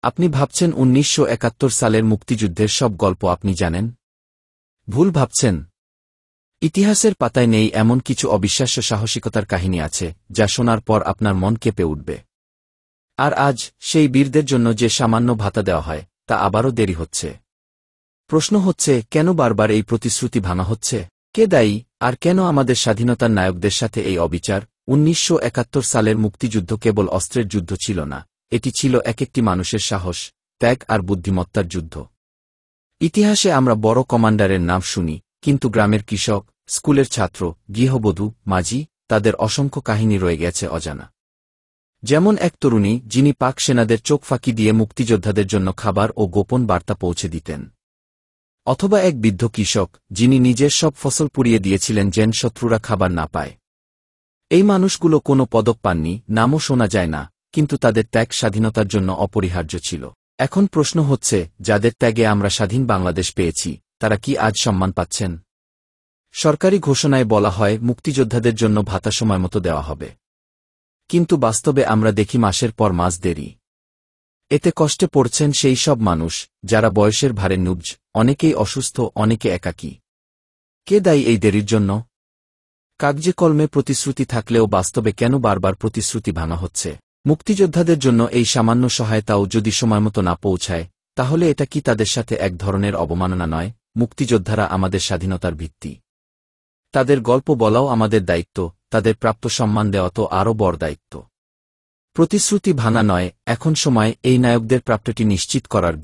আপনি ভাবছেন ১৯৭১ সালের মুক্তিযুদ্ধের সব গল্প আপনি জানেন? ভুল ভাবছেন। ইতিহাসের পাতায় নেই এমন কিছু অবিশ্বাস্য সাহসিকতার কাহিনী আছে যা শোনার পর আপনার মন কেঁপে উঠবে। আর আজ সেই বীরদের জন্য যে সামান্য ভাতা দেওয়া হয় তা আবারও দেরি হচ্ছে। প্রশ্ন হচ্ছে, কেন বারবার এই প্রতিশ্রুতি ভাঙা হচ্ছে? কে দায়ী? আর কেন আমাদের স্বাধীনতার নায়কদের সাথে এই অবিচার? ১৯৭১ সালের মুক্তিযুদ্ধ কেবল অস্ত্রের যুদ্ধ ছিল না, এটি ছিল একটি মানুষের সাহস, ত্যাগ আর বুদ্ধিমত্তার যুদ্ধ। ইতিহাসে আমরা বড় কমান্ডারের নাম শুনি, কিন্তু গ্রামের কৃষক, স্কুলের ছাত্র, গৃহবধূ, মাঝি, তাদের অসংখ্য কাহিনী রয়ে গেছে অজানা। যেমন এক তরুণী যিনি পাক সেনাদের চোখ ফাঁকি দিয়ে মুক্তিযোদ্ধাদের জন্য খাবার ও গোপন বার্তা পৌঁছে দিতেন। অথবা এক বৃদ্ধ কৃষক যিনি নিজের সব ফসল পুড়িয়ে দিয়েছিলেন যেন শত্রুরা খাবার না পায়। এই মানুষগুলো কোনো পদক পাননি, নামও শোনা যায় না, কিন্তু তাদের ত্যাগ স্বাধীনতার জন্য অপরিহার্য ছিল। এখন প্রশ্ন হচ্ছে, যাদের ত্যাগে আমরা স্বাধীন বাংলাদেশ পেয়েছি, তারা কি আজ সম্মান পাচ্ছেন? সরকারি ঘোষণায় বলা হয় মুক্তিযোদ্ধাদের জন্য ভাতা সময়মতো দেওয়া হবে। কিন্তু বাস্তবে আমরা দেখি মাসের পর মাস দেরি। এতে কষ্টে পড়ছেন সেই সব মানুষ যারা বয়সের ভারে নুবজ, অনেকেই অসুস্থ, অনেকে একাকী। কে দায়ী এই দেরির জন্য? কাগজে কলমে প্রতিশ্রুতি থাকলেও বাস্তবে কেন বারবার প্রতিশ্রুতি ভাঙা হচ্ছে? মুক্তিযোদ্ধাদের জন্য এই সামান্য সহায়তাও যদি সময়মতো না পৌঁছায়, তাহলে এটা কি তাদের সাথে এক ধরনের অবমাননা নয়? মুক্তিযোদ্ধারা আমাদের স্বাধীনতার ভিত্তি। তাদের গল্প বলাও আমাদের দায়িত্ব, তাদের প্রাপ্ত সম্মান দেওয়া তো আরও বড় দায়িত্ব। প্রতিশ্রুতি ভাঙা নয়, এখন সময় এই নায়কদের প্রাপ্যটি নিশ্চিত করার।